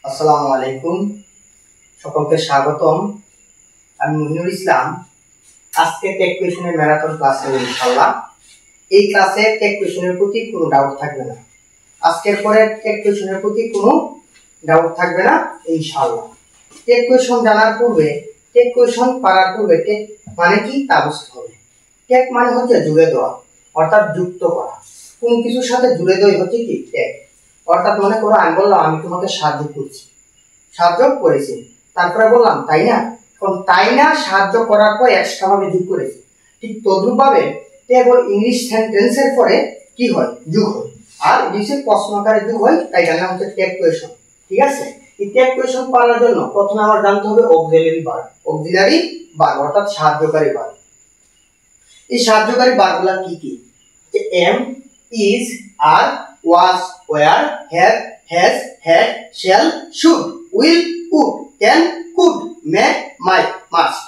আসসালামু আলাইকুম, সকলকে স্বাগতম। আমি মুহিনুল ইসলাম। আজকে টেক কোয়েশনের ম্যারাথন ক্লাস নেব ইনশাআল্লাহ। এই ক্লাসে টেক কোয়েশনের প্রতি কোনো ডাউট থাকবে না। আজকের পরে টেক কোয়েশনের প্রতি কোনো ডাউট থাকবে না ইনশাআল্লাহ। টেক কোয়েশন জানার পূর্বে, টেক কোয়েশন পারার পূর্বে টেক মানে কি তা বুঝতে হবে। টেক মানে হচ্ছে জুড়ে দেওয়া, অর্থাৎ যুক্ত করা। কোন কিছুর সাথে জুড়ে দেওয়া হচ্ছে কি টেক। অর্থাৎ মনে করো আমি বললাম আমি তোমাকে সাহায্য করেছি, তারপরে বললাম তাই না। এখন তাই না সাহায্য করার পর এক্সট্রা ভাবে যোগ করেছি। ঠিক তদ্রূপ ভাবে টেক ও ইংলিশ সেন্টেন্সের পরে কি হয়, যোগ হয়। আর ইংলিশে প্রশ্ন আকারে যোগ হয়, তাই এটার নাম হচ্ছে টেক কোয়েশন। ঠিক আছে। এই টেক কোয়েশন পাওয়ার জন্য প্রথমে আমার জানতে হবে অক্সিলারি ভার্ব অর্থাৎ সাহায্যকারী ভার্ব। এই সাহায্যকারী ভার্বগুলো কি কি? Am, is, are, was, were, have, has, had, shall, should, will, would, can, could, may, might, must,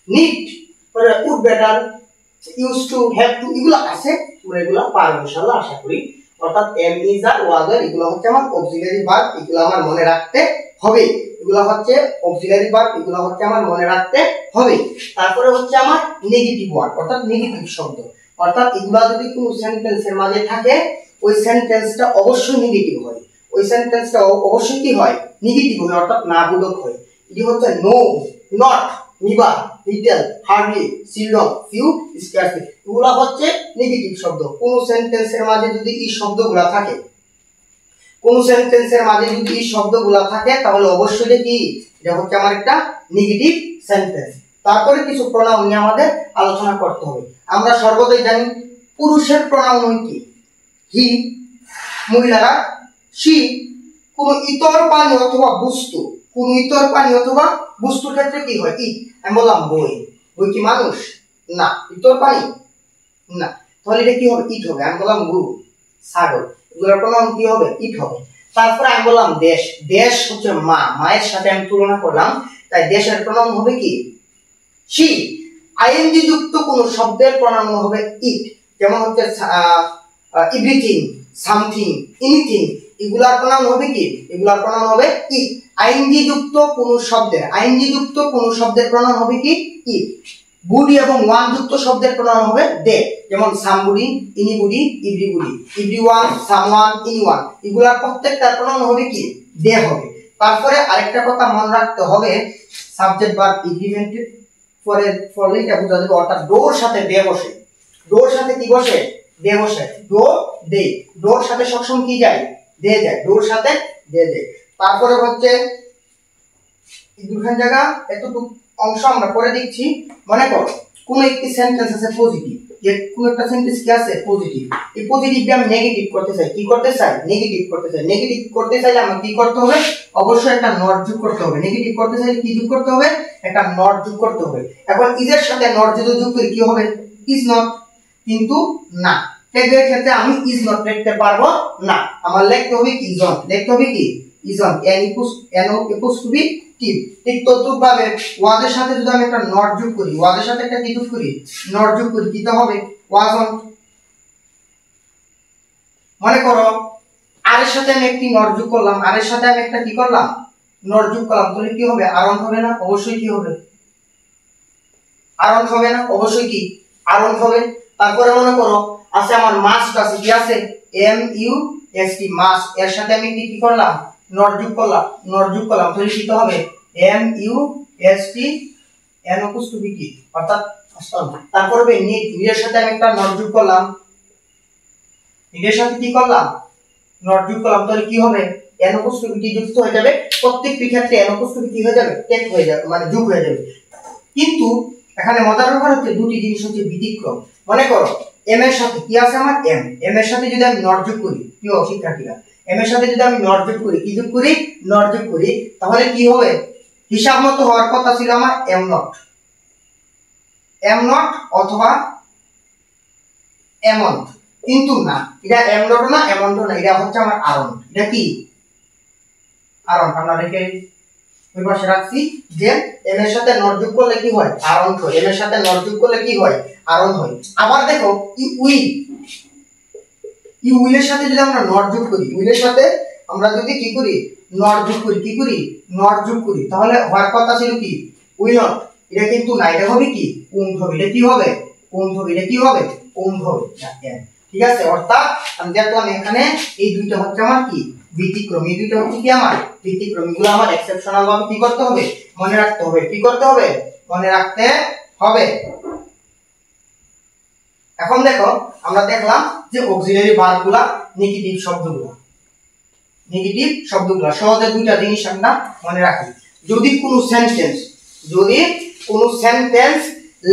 need, would better, use to, have to, এগুলো আছে। তোমরা এগুলো পারবে ইনশাআল্লাহ আশা করি। অর্থাৎ এম, ইজ, আর, ওয়াজ, আর এগুলো হচ্ছে আমার অক্সিলারি ভার্ব। এগুলো আমার মনে রাখতে হবে। এগুলো হচ্ছে অক্সিলারি ভার্ব, এগুলো হচ্ছে আমার মনে রাখতে হবে। তারপরে হচ্ছে আমার নেগেটিভ ওয়ার্ড অর্থাৎ নেগেটিভ শব্দ। অর্থাৎ এগুলা যদি কোনো সেন্টেন্সের মাঝে থাকে, ওই সেন্টেন্সটা অবশ্যই নেগেটিভ হয়। ওই সেন্টেন্সটা অবশ্যই কি হয়, নেগেটিভ হয়, অর্থাৎ না বোধক হয়। এটি হচ্ছে no, not, never, little, hardly, seldom, few, scarcely. এগুলা হচ্ছে নেগেটিভ শব্দ। কোন সেন্টেন্সের মাঝে যদি এই শব্দগুলা থাকে, তাহলে অবশ্যই কি এটা হচ্ছে আমার একটা নেগেটিভ সেন্টেন্স। তারপরে কিছু প্রোনাউন নিয়ে আমাদের আলোচনা করতে হবে। আমরা সর্বদাই জানি পুরুষের প্রোনাউন কি, হি, মহিলারা শি। কোন ইতর প্রাণী অথবা বস্তু ক্ষেত্রে কি হয়, ইট। আমি বললাম বই কি মানুষ? না। ইতর প্রাণী? না। তাহলে এটা কি হবে, ইট হবে। আমি বললাম গরু, ছাগল, এগুলোর প্রোনাউন কি হবে, ইট হবে। তারপরে আমি বললাম দেশ হচ্ছে মায়ের সাথে আমি তুলনা করলাম, তাই দেশের প্রোনাউন হবে কি, শি। আইএনজি যুক্ত কোন শব্দের প্রোনাউন হবে ইট। যেমন হচ্ছে এভরিথিং, সামথিং, এনিথিং, এগুলার প্রোনাউন হবে কি, এগুলার প্রোনাউন হবে ইট। আইএনজি যুক্ত কোন শব্দের প্রোনাউন হবে কি, ইট। বুডি এবং ওয়ান যুক্ত শব্দের প্রোনাউন হবে দে। যেমন somebody, anybody, everybody, everyone, someone, anyone, এগুলার প্রত্যেকটার প্রোনাউন হবে কি, দে হবে। তারপরে আরেকটা কথা মনে রাখতে হবে, সাবজেক্ট ভার্ব এগ্রিমেন্টেড পরে এটা বোঝা যাবে। অর্থাৎ ডোর সাথে দে বসে, ডোর সাথে কি বসে, দে বসে। ডোর সাথে সবসময় কি যায়, দে যায়। ডোর সাথে দে যায়। তারপরে হচ্ছে দুখান জায়গা এতটুকু অংশ আমরা পরে দিচ্ছি। মনে করো কোন একটি সেন্টেন্স আছে পজিটিভ, যে কোন একটা সেন্টেন্স কি আছে পজিটিভ। এই পজিটিভকে আমি নেগেটিভ করতে চাই, কি করতে চাই, নেগেটিভ করতে চাই। নেগেটিভ করতে চাইলে আমার কি করতে হবে, অবশ্যই একটা নট যোগ করতে হবে। নেগেটিভ করতে চাইলে কি যোগ করতে হবে, একটা নট যোগ করতে হবে। এখন ইজের সাথে নট যদি যোগ করি কি হবে, ইজ নট। কিন্তু না, এর ক্ষেত্রে আমি ইজ নট লিখতে পারবো না। আমার লিখতে হবে কি, ইজন। লিখতে হবে কি, ইজন, N equals to B T. ঠিক তদ্রূপ ভাবে ওয়াজের সাথে যদি আমি একটা নট যোগ করি, ওয়াজের সাথে একটা কি যোগ করি, নট যোগ করি, কি হবে, ওয়াজন। মনে করো আর এর সাথে আমি একটি নট যোগ করলাম, আর এর সাথে আমি একটা কি করলাম, নট যোগ করলাম, তাহলে কি হবে, আরন হবে না? অবশ্যই কি হবে, আরন হবে না? অবশ্যই কি, আরন হবে। তারপরে মনে করো আছে আমার মাস্ট আছে, কি আছে, M U S T, must. এর সাথে আমি কি করলাম, নট যোগ করলাম, তাহলে কি হবে, M U S T N equals to B কি, অর্থাৎ তারপরে নিড, এর সাথে আমি একটা নট যোগ করলাম, এর সাথে কি করলাম, নট যোগ করলাম, তাহলে কি হবে, এন ইকুয়ালস টু বি কি যুক্ত হয়ে যাবে। প্রত্যেকটি ক্ষেত্রে এন ইকুয়ালস টু বি কি হয়ে যাবে, টেক হয়ে যাবে, মানে যোগ হয়ে যাবে। কিন্তু এখানে মজার ব্যাপার হচ্ছে দুটি জিনিস হচ্ছে ব্যতিক্রম। মনে করো এম এর সাথে কি আছে আমার, এম এর সাথে যদি আমি নট যোগ করি, প্রিয় শিক্ষার্থীরা, এম এর সাথে যদি আমি নট যোগ করি, কি যোগ করি, নট যোগ করি, তাহলে কি হবে, হিসাব মতো হওয়ার কথা ছিল আমার এম নট অথবা এমন্ট। কিন্তু না, এটা এম নট না, এমন্ট না, এটা হচ্ছে আমার আরন। এটা কি, আরন। আমরা রেখে ওই পাশে রাখছি যে এম এর সাথে নট যোগ করলে কি হয়, আরন হয়। এম এর সাথে নট যোগ করলে কি হয়, আরন হয়। আবার দেখো উইলের সাথে যদি আমরা নট যোগ করি, উইলের সাথে আমরা যদি কি করি, নট যোগ করি, কি করি নট যোগ করি, তাহলে হওয়ার কথা ছিল কি উইল নট, এটা কিন্তু না, এটা হবে কি উন্ড হবে, এটা কি হবে উন্ড হবে, এটা কি হবে উন্ড হবে। ঠিক আছে, অর্থাৎ আমি দেখলাম এখানে এই দুইটা হচ্ছে আমার কি ব্যতিক্রম, এই দুইটা হচ্ছে কি আমার ব্যতিক্রম, এগুলো আমার এক্সেপশনাল ভাবে কি করতে হবে মনে রাখতে হবে, কি করতে হবে মনে রাখতে হবে। এখন দেখো আমরা দেখলাম যে অক্সিলারি ভার্বগুলা নেগেটিভ শব্দগুলা, নেগেটিভ শব্দগুলা সহজে দুইটা জিনিস আমরা মনে রাখি। যদি কোনো সেন্টেন্স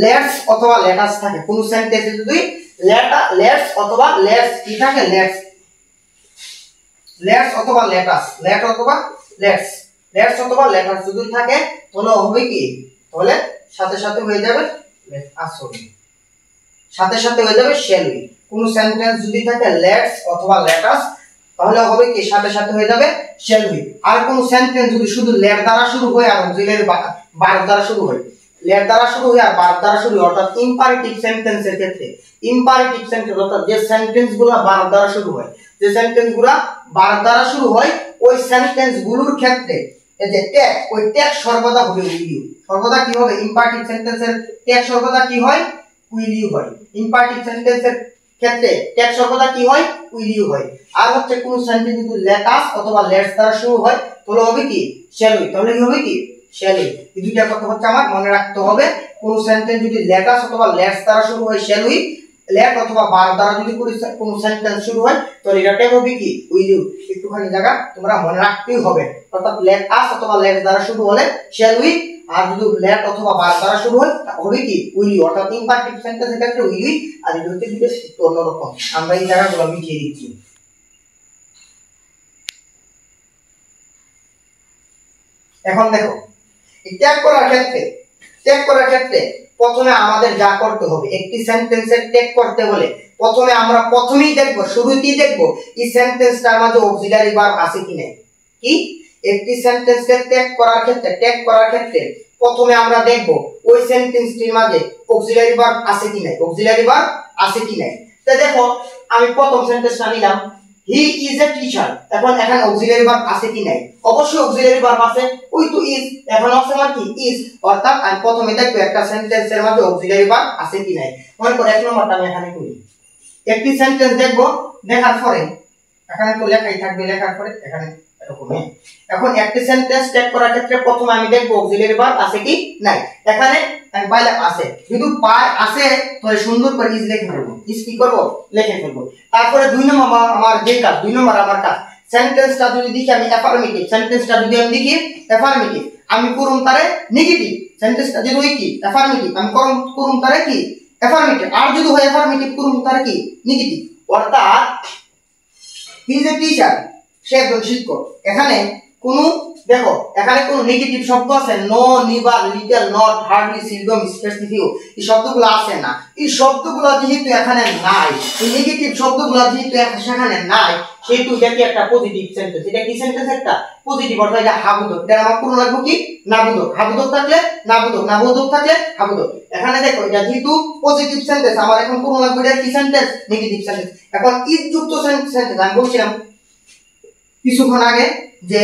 লেটস অথবা লেটাস থাকে, কোনো সেন্টেন্সে যদি লেটস অথবা লেটস কি থাকে লেটস অথবা লেটাস, লেটস অথবা লেটাস যদি থাকে তাহলে হবে কি, তাহলে সাথে সাথে হয়ে যাবে সাথে সাথে হয়ে যাবে শ্যাল উই। কোন সেন্টেন্স যদি থাকে লেটস অথবা লেটাস তাহলে হবে কি সাথে সাথে হয়ে যাবে শ্যাল উই। আর কোন সেন্টেন্স যদি শুধু লেট দ্বারা শুরু হয় আর অক্সিলারি ভার্ব দ্বারা শুরু হয়, লেট দ্বারা শুরু হয় আর ভার্ব দ্বারা শুরু হয়, অর্থাৎ ইম্পারেটিভ সেন্টেন্সের ক্ষেত্রে, ইম্পারেটিভ সেন্টেন্স অর্থাৎ যে সেন্টেন্সগুলো ভার্ব দ্বারা শুরু হয়, যে সেন্টেন্সগুলো ভার্ব দ্বারা শুরু হয় ওই সেন্টেন্সগুলোর ক্ষেত্রে এই যে ট্যাগ, ওই ট্যাগ সর্বদা হবে উইল ইউ, সর্বদা কি হবে ইম্পারেটিভ সেন্টেন্সের ট্যাগ সর্বদা কি হয় উইল ইউ হয়, ইম্পারেটিভ সেন্টেন্সের ক্ষেত্রে ট্যাগ সর্বদা কি হয় উইল ইউ হয়। আর হচ্ছে কোন সেন্টেন্স যদি লেটাস অথবা লেটস দ্বারা শুরু হয় তাহলে হবে কি শ্যাল উই, তাহলে কি হবে কি শ্যাল উই। এই দুইটা কথা হচ্ছে আমার মনে রাখতে হবে। কোন সেন্টেন্স যদি লেটাস অথবা লেটস দ্বারা শুরু হয় শ্যাল উই, লেট অথবা ভার্ব দ্বারা যদি কোন সেন্টেন্স শুরু হয় তাহলে এটা ট্যাগ হবে কি উইল ইউ। একটুখানি জায়গা তোমরা মনে রাখতেই হবে, অর্থাৎ লেটাস অথবা লেটস দ্বারা শুরু হলে শ্যাল উই, আর যদি লেট অথবা ভার্ব দ্বারা শুরু হয় হবে কি উইল ইউ, অর্থাৎ ইম্পারেটিভ সেন্টেন্সের ক্ষেত্রে উইল ইউ, আর এটা হচ্ছে কিন্তু অন্যরকম। আমরা এই জায়গাগুলো মিটিয়ে দিচ্ছি। এখন দেখো ট্যাগ করার ক্ষেত্রে প্রথমে আমাদের যা করতে হবে, একটি সেন্টেন্সের ট্যাগ করতে হলে প্রথমে আমরা দেখব, শুরুতেই দেখব এই সেন্টেন্সটার মাঝে অক্সিলারি ভার্ব আছে কি নাই। কি একটি সেন্টেন্সকে ট্যাগ করার ক্ষেত্রে প্রথমে আমরা দেখব ওই সেন্টেন্সটির মাঝে অক্সিলারি ভার্ব আছে কি নাই। তো দেখো আমি প্রথম সেন্টেন্সটা নিলাম, হি ইজ এ টিচার, এখন এখানে অক্সিলারি ভার্ব আছে কি নাই, অবশ্যই অক্সিলারি ভার্ব আছে, ওই তো ইজ, এখন আছে মানে কি ইজ, অর্থাৎ আমি প্রথমে দেখব একটা সেন্টেন্সের মধ্যে অক্সিলারি ভার্ব আছে কি নাই। মনে করো এক নম্বরটা আমি এখানে করি, একটি সেন্টেন্স দেখব, দেখার পরে এখানে তো লেখাই থাকবে, লেখার পরে এখানে এরকম। এখন একটি সেন্টেন্স ট্যাগ করার ক্ষেত্রে প্রথমে আমি দেখব অক্সিলারি ভার্ব আছে কি নাই, এখানে আমি পাইলাম আছে, যদি পাই আছে তাহলে সুন্দর করে ইজ লিখে ফেলবো, ইজ কি করব লিখে ফেলবো। তারপরে দুই নম্বর আমার যে কাজ, সেন্টেন্সটা যদি দেখি আমি অ্যাফার্মেটিভ, আমি করুম তারে নেগেটিভ, সেন্টেন্সটা যদি হয় কি অ্যাফার্মেটিভ আমি করুম তারে কি অ্যাফার্মেটিভ, আর যদি হয় অ্যাফার্মেটিভ করুম তারে কি নেগেটিভ, অর্থাৎ হি ইজ এ টিচার, সে একজন শিক্ষক। এখানে কোন দেখো এখানে কোন নেগেটিভ শব্দ আছে, no, never, little, not, hardly, seldom, specific, এই শব্দগুলো আছে না। এই শব্দগুলো যেহেতু এখানে নাই, এই নেগেটিভ শব্দগুলো যেহেতু সেখানে নাই, সেহেতু এটা একটা পজিটিভ সেন্টেন্স। এটা কি সেন্টেন্স? একটা পজিটিভ, অর্থাৎ এটা হাবোধক। এটা আমার কোন লাগবে কি নাবোধক, হাবোধক থাকলে নাবোধক, নাবোধক থাকলে হাবোধক। এখানে দেখো এটা যেহেতু পজিটিভ সেন্টেন্স, আমার এখন কোন লাগবে, এটা কি সেন্টেন্স? Negative sentence. এখন ইজ যুক্ত সেন্টেন্স আমি বলছিলাম কিছুক্ষণ আগে যে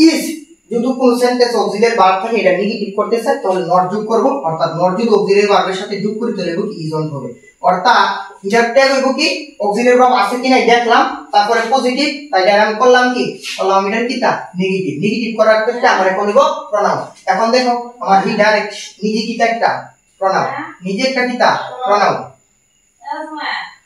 ইজ যদি কোন সেন্টেন্স অক্সিলারি ভার্ব থাকে এটা নেগেটিভ করতে চাই তাহলে নট যোগ করব, অর্থাৎ নট যদি অক্সিলারি ভার্বের সাথে যোগ করি তাহলে কি ইজ অন হবে, অর্থাৎ এটার ট্যাগ হইব কি অক্সিলারি ভার্ব আছে কিনা দেখলাম, তারপরে পজিটিভ, তাই এটা আমি করলাম কি করলাম এটার কিটা নেগেটিভ। নেগেটিভ করার ক্ষেত্রে আমরা এখন নিব প্রনাউন। এখন দেখো আমার হি ডাইরেক্ট নিজে কিটা একটা প্রনাউন, নিজে একটা কিটা প্রনাউন,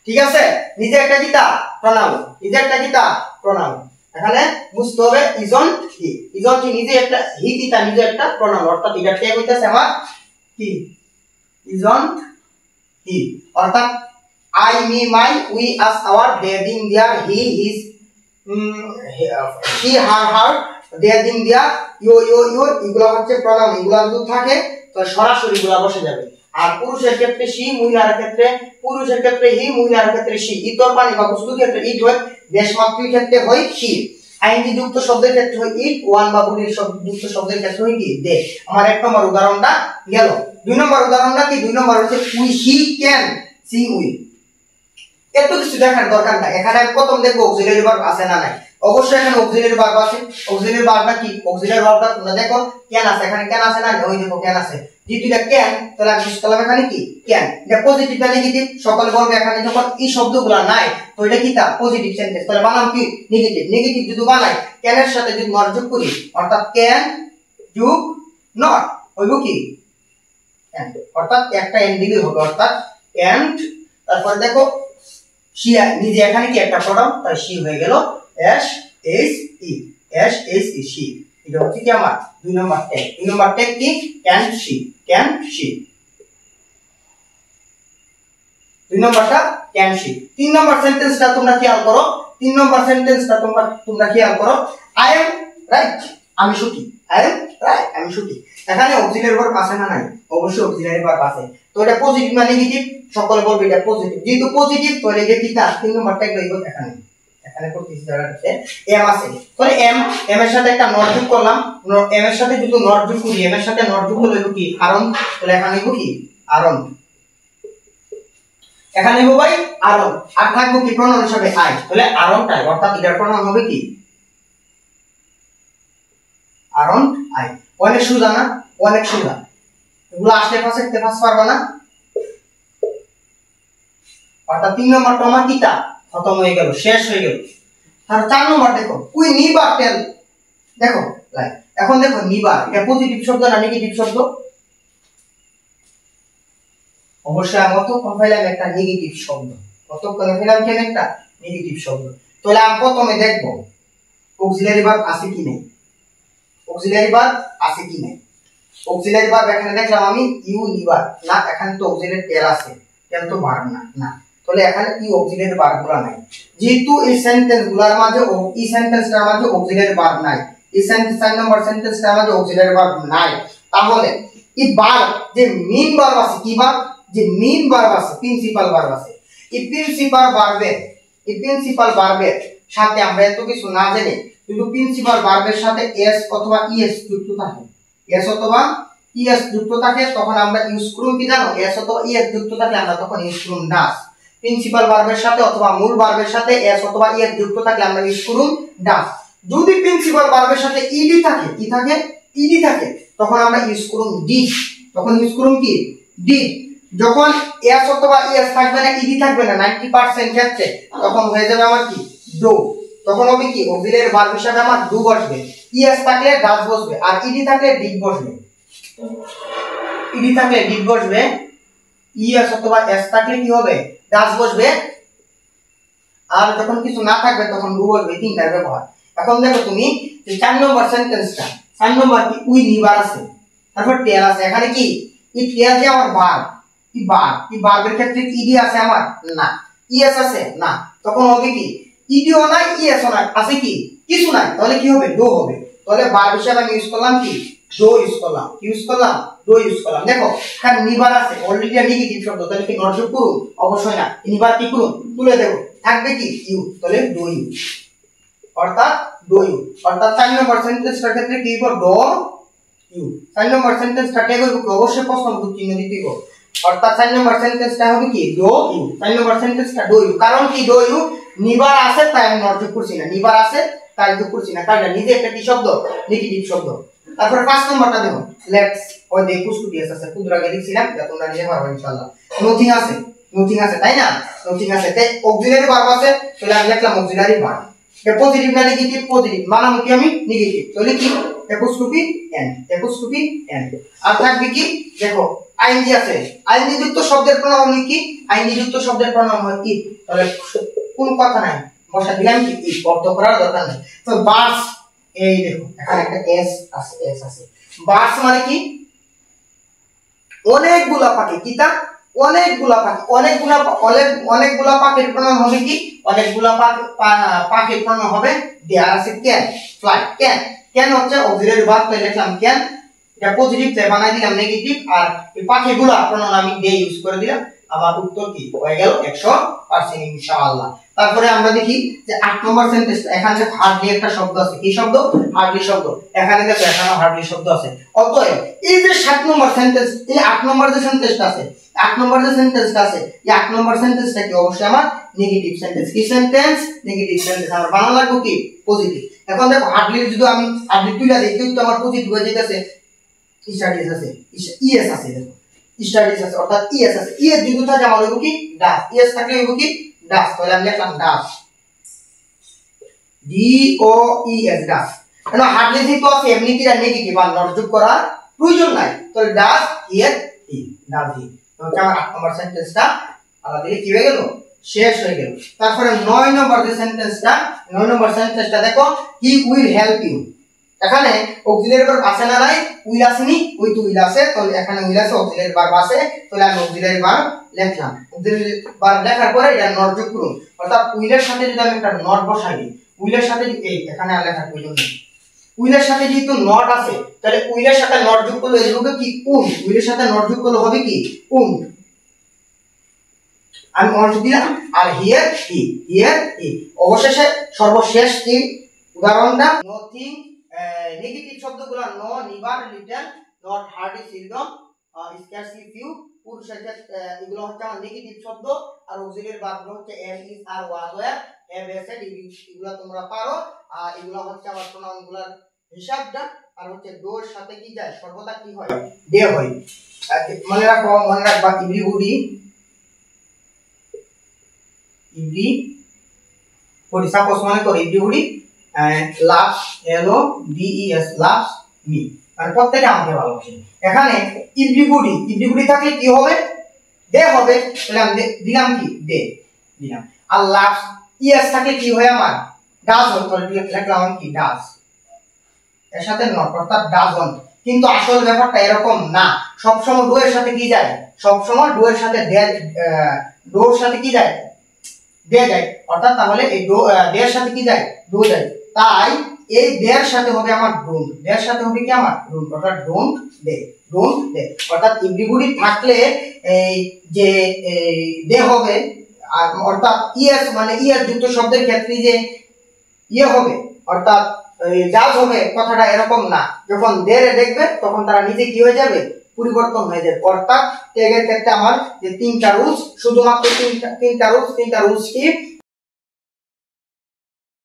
ঠিক আছে, নিজে একটা কিটা প্রনাউন, নিজে একটা কিটা প্রনাউন। এখানে বুঝতে হবে ইজন কি, ইজন কি নিজে একটা, হি কিটা নিজে একটা প্রনাউন, অর্থাৎ এটা ট্যাগ হইতাছে আমার কি ইজন হি, অর্থাৎ I, me, my, we, us, our, they, them, their, he, his, he, her, they, them, there, you, your, এগুলো হচ্ছে প্রনাউন। এগুলো যদি থাকে তো সরাসরি এগুলো বসে যাবে। আর পুরুষের ক্ষেত্রে সি, মহিলার ক্ষেত্রে পুরুষের ক্ষেত্রে হি, মহিলার ক্ষেত্রে সি। ইতর প্রাণী বা বস্তুর ক্ষেত্রে ইট হয়, দেশমাতৃর ক্ষেত্রে হয় সি, আইনজি যুক্ত শব্দের ক্ষেত্রে হয় ইট, ওয়ান বা বডির যুক্ত শব্দের ক্ষেত্রে হয় কি দে। আমার এক নম্বর উদাহরণটা গেল। দুই নম্বর উদাহরণটা কি, দুই নম্বর হচ্ছে we, he can see we. এত কিছু দেখার দরকার নাই, এখানে প্রথম দেখবো অক্সিলারি ভার্ব আছে না নাই, অবশ্যই এখানে অক্সিলারি ভার্ব আছে। অক্সিলারি ভার্বটা কি? অক্সিলারি ভার্বটা তোমরা দেখো ক্যান আছে, এখানে ক্যান আছে না? ওই দেখো ক্যান আছে। যেহেতু এটা ক্যান, তাহলে আমি ইউজ করলাম এখানে কি? ক্যান। এটা পজিটিভ না নেগেটিভ? সকলে বলবে এখানে যখন এই শব্দগুলো নাই তো এটা কি? তা পজিটিভ সেন্টেন্স। তাহলে বানাম কি? নেগেটিভ। নেগেটিভ যদি বানাই ক্যানের সাথে যদি নট যোগ করি, অর্থাৎ ক্যান যোগ নট হইব কি? এন্ড। অর্থাৎ একটা এন্ড দিলেই হবে, অর্থাৎ এন্ড। তারপর দেখো সি নিজে এখানে কি একটা প্রোনাউন, তাই সি হয়ে গেল S S E, S S E, C. এটা হচ্ছে কি আমার 2 নম্বর ট্যাগ। 2 নম্বর ট্যাগ কি? Can see, can see. 2 নম্বরটা ক্যান সি। 3 নম্বর সেন্টেন্সটা তোমরা খেয়াল করো। 3 নম্বর সেন্টেন্সটা তোমরা খেয়াল করো। আই এম রাইট, আমি সঠিক। আই এম রাইট, আমি সঠিক। এখানে অক্সিলারি ভার্ব আছে না? নাই। অবশ্যই অক্সিলারি ভার্ব আছে। তো এটা পজিটিভ না নেগেটিভ? সকলে বলবে এটা পজিটিভ। যেহেতু পজিটিভ তো এটা কি? তা 3 নম্বর ট্যাগ হইব এখানে। এখানে করতেছি জায়গাটাতে এম আছে। তাহলে এম এর সাথে একটা নট যোগ করলাম। এম এর সাথে যদি নট যোগ করি, এম এর সাথে নট যোগ করলে কি? আরন। তাহলে এখানে হইব কি? আরন। এখানে হইব ভাই আরন। আর থাকবো কি? প্রনাউন হিসেবে আই। তাহলে আরন টাই, অর্থাৎ এটার প্রনাউন হবে কি? আরন আই। অনেক সোজা না? অনেক সোজা। এগুলো আসলে ফাঁসে ফাঁস পারবা না। অর্থাৎ 3 নম্বরটা আমার কিটা খতম হয়ে গেল, শেষ হয়ে গেল। আর 4 নম্বর দেখো উই নিবার টেল। দেখো লাইক এখন দেখো নিবার, এটা পজিটিভ শব্দ না নেগেটিভ শব্দ? অবশ্যই আমি কতক্ষণ পাইলাম একটা নেগেটিভ শব্দ। কতক্ষণ পাইলাম কেন একটা নেগেটিভ শব্দ। তাহলে আমি প্রথমে দেখবো অক্সিলারি ভার্ব আছে কি নেই। অক্সিলারি ভার্ব আছে কি নেই। অক্সিলারি ভার্ব এখানে দেখলাম আমি ইউ নিবার না, এখানে তো অক্সিলারি টেল আছে, টেল তো ভার্ব না। না, তাহলে এখানে কি অক্সিলারি ভার্বগুলো নাই। যেহেতু এই সেন্টেন্সগুলোর মাঝে এই সেন্টেন্সটার মাঝে অক্সিলারি ভার্ব নাই, এই সেন্টেন্স 4 নম্বর সেন্টেন্সটার মাঝে অক্সিলারি ভার্ব নাই, তাহলে এই ভার্ব যে মেইন ভার্ব আছে, কি ভার্ব? যে মেইন ভার্ব আছে, প্রিন্সিপাল ভার্ব আছে। এই প্রিন্সিপাল ভার্বের সাথে আমরা এত কিছু না জেনে কিন্তু প্রিন্সিপাল ভার্বের সাথে এস অথবা ইএস যুক্ত থাকে, এস অথবা ইএস যুক্ত থাকে, তখন আমরা ইউজ করুন কি জানো? এস অথবা ইএস যুক্ত থাকলে আমরা তখন ইউজ করুন ডাস। প্রিন্সিপাল ভার্বের সাথে অথবা মূল ভার্বের সাথে এস অথবা ইএস যুক্ত থাকলে আমরা ইউজ করুন ডাস। যদি প্রিন্সিপাল ভার্বের সাথে ইডি থাকে, কি থাকে? ইডি থাকে, তখন আমরা ইউজ করুন ডিড। তখন ইউজ করুন কি? ডিড। যখন এস অথবা ইএস থাকবে না, ইডি থাকবে না 90% ক্ষেত্রে, তখন হয়ে যাবে আমার কি? ডো। তখন হবে কি? অক্সিলারি ভার্ব হিসেবে আমার ডু বসবে, ইএস থাকলে ডাস বসবে, আর ইডি থাকলে ডিড বসবে। ইডি থাকলে ডিড বসবে, ইএস অথবা এস থাকলে কি হবে? ডাস বসবে, আর যখন কিছু না থাকবে তখন ডু বসবে। তিনটার ব্যবহার। এখন দেখো তুমি যে 4 নম্বর সেন্টেন্সটা, 4 নম্বর কি? উই নিবার আছে, তারপর টেল আছে। এখানে কি? এই টেল যে আমার ভার্ব, এই ভার্বের ক্ষেত্রে কি ইডি আছে আমার? না। ইএস আছে? না। তখন হবে কি? ইডিও নাই, ইএসও নাই, আছে কি? কিছু নাই। তাহলে কি হবে? ডো হবে। তাহলে ভার্ব হিসেবে আমি ইউজ করলাম কি? ডো ইউজ করলাম। কি ইউজ করলাম? ডো ইউজ করলাম। দেখো কারণ নিবার আছে, অলরেডি নেগেটিভ শব্দ, তাহলে কি নট যোগ করুন? অবশ্যই না। নিবার কি করুন? তুলে দেব, থাকবে কি? ইউ। তাহলে ডো ইউ, অর্থাৎ ডো ইউ। অর্থাৎ 4 নম্বর সেন্টেন্সটার ক্ষেত্রে কি হবে? Do you. 4 নম্বর সেন্টেন্সটা টেক হইব কি? অবশ্যই প্রশ্ন চিহ্ন দিতে হবে। অর্থাৎ 4 নম্বর সেন্টেন্সটা হবে কি? Do you. 4 নম্বর সেন্টেন্সটা ডো ইউ। কারণ কি? ডো ইউ নিবার আছে তাই আমি নট যোগ করছি না, নিবার আছে তাই যোগ করছি না, কারণ নিজে একটা কি শব্দ? নেগেটিভ শব্দ। তারপর 5 নম্বরটা দেখো, লেটস। ওই দেখো স্টুডিয়াস আছে, পুরো আগে লিখছিলাম, এটা তোমরা নিতে পারবে ইনশাআল্লাহ। নথিং আছে, নথিং আছে, তাই না? নথিং আছে, তাই অক্সিলারি ভার্ব আছে, তাহলে আমি লিখলাম অক্সিলারি ভার্ব। এটা পজিটিভ না নেগেটিভ? পজিটিভ। মানাম কি আমি? নেগেটিভ। তাহলে কি? Apostrophe N, apostrophe N. আর থাকবে কি? দেখো আইএনজি আছে, আইএনজি যুক্ত শব্দের প্রণাম কি? আইএনজি যুক্ত শব্দের প্রণাম হয় ইট। তাহলে কোন কথা নাই, বসা দিলাম কি? ইট। অর্থ করার দরকার নেই। তো বাস, এই দেখো এখানে একটা এস আছে, এস আছে। বাস মানে কি? অনেকগুলা পাখি। কিটা? অনেকগুলা পাখি। অনেকগুলা পাখির প্রণাম হবে কি? অনেকগুলা পাখির প্রণাম হবে দেয়ার আছে ক্যান, ফ্লাই। ক্যান হচ্ছে অক্সিলারি ভার্ব, তাই লিখলাম ক্যান। এটা পজিটিভ তাই বানাই দিলাম নেগেটিভ, আর এই পাখিগুলা প্রণাম আমি দে ইউজ করে দিলাম। আমার উত্তর কি হয়ে গেল 100% ইনশাআল্লাহ। তারপরে আমরা দেখি যে 8 নম্বর সেন্টেন্স, এখানে যে হার্ডলি একটা শব্দ আছে, কি শব্দ? হার্ডলি শব্দ। এখানে দেখো এখানে হার্ডলি শব্দ আছে। অতএব এই যে 7 নম্বর সেন্টেন্স, এই 8 নম্বর যে সেন্টেন্সটা আছে, 8 নম্বর যে সেন্টেন্সটা আছে, এই 8 নম্বর সেন্টেন্সটা কি অবশ্যই আমার নেগেটিভ সেন্টেন্স। কি সেন্টেন্স? Negative sentence. আমার বানান লাগবে কি? পজিটিভ। এখন দেখো হার্ডলি যদি আমি হার্ডলি তুইলা দেই কিন্তু আমার পজিটিভ হয়ে যাইতেছে, স্টাডিজ আছে, ইএস আছে, দেখো স্টাডিজ আছে অর্থাৎ ইএস আছে। ইএস যদি থাকে আমার হইব কি? ডাস। ইএস থাকলে হইব কি? ডাস। তাহলে আমি লিখলাম ডাস, ডি ও ই এস, ডাস। এখন হার্ডলি যেহেতু আছে এমনি কি নেগেটিভ আর নট যোগ করার প্রয়োজন নাই, তাহলে ডাস ইএস ই, ডাস ই। তো আমার 8 নম্বর সেন্টেন্সটা আলাদা কি হয়ে গেল? শেষ হয়ে গেল। তারপরে 9 নম্বর যে সেন্টেন্সটা, 9 নম্বর সেন্টেন্সটা দেখো, হি উইল হেল্প ইউ। এখানে অক্সিলারি ভার্ব আছে না নাই? উইল আসেনি, ওই তো উইল আছে, তাহলে এখানে উইল আছে, অক্সিলারি ভার্ব আছে, তাহলে আমি অক্সিলারি ভার্ব লিখলাম। অক্সিলারি ভার্ব লেখার পরে এটা নট যোগ করুন, অর্থাৎ উইলের সাথে যদি আমি একটা নট বসাই দিই, উইলের সাথে এই এখানে আর লেখার প্রয়োজন নেই। উইলের সাথে যেহেতু নট আছে, তাহলে উইলের সাথে নট যোগ করলে হবে কি? উন। উইলের সাথে নট যোগ করলে হবে কি? উন। আমি অংশ দিলাম আর হিয়ার হি, হিয়ার হি। অবশেষে সর্বশেষ কি উদাহরণটা? নথিং, নেগেটিভ শব্দগুলো no, never, little, not, hardly, seldom, scarcely, few, পুরুষের এগুলো হচ্ছে আমার নেগেটিভ শব্দ। আর অক্সিলারি ভার্বগুলো হচ্ছে am, is, are, was, were, have, has, এগুলো তোমরা পারো। আর এগুলো হচ্ছে আমার প্রোনাউনগুলোর হিসাবটা। আর হচ্ছে ডোর সাথে কি যায়? সর্বদা কি হয়? ডে হয়। মনে রাখবা এভরিবডি, এভরিবডি, সাপোজ মনে করো everybody loves, LO D E S, loves me, মানে প্রত্যেকে আমাকে ভালোবাসে। এখানে এভরিবডি, এভরিবডি থাকলে কি হবে? দে হবে। তাহলে আমি দিলাম কি? দে দিলাম। আর লাভস ইএস থাকলে কি হয়? আমার ডাজ হয়, তাহলে লিখলাম কি? ডাজ। এর সাথে নট, অর্থাৎ ডাজন্ট। কিন্তু আসল ব্যাপারটা এরকম না। সবসময় ডো এর সাথে কি যায়? সবসময় ডো এর সাথে ডোর সাথে কি যায়? দে যায়। অর্থাৎ তাহলে এই ডের সাথে কি যায়? ডো যায়। তাই এই ডের সাথে হবে আমার ডোন্ট, ডের সাথে হবে কি? আমার ডোন্ট, অর্থাৎ ডোন্ট ডে, ডোন্ট ডে। অর্থাৎ এভরিবডি থাকলে এই যে দে হবে, আর অর্থাৎ ইএস মানে ইএস যুক্ত শব্দের ক্ষেত্রে যে ইয়ে হবে, অর্থাৎ জাজ হবে, কথাটা এরকম না। যখন দে রে দেখবে তখন তারা নিজে কি হয়ে যাবে? পরিবর্তন হয়ে যাবে। অর্থাৎ ট্যাগের ক্ষেত্রে আমার যে 3টা রুলস, শুধুমাত্র 3টা রুলস কি?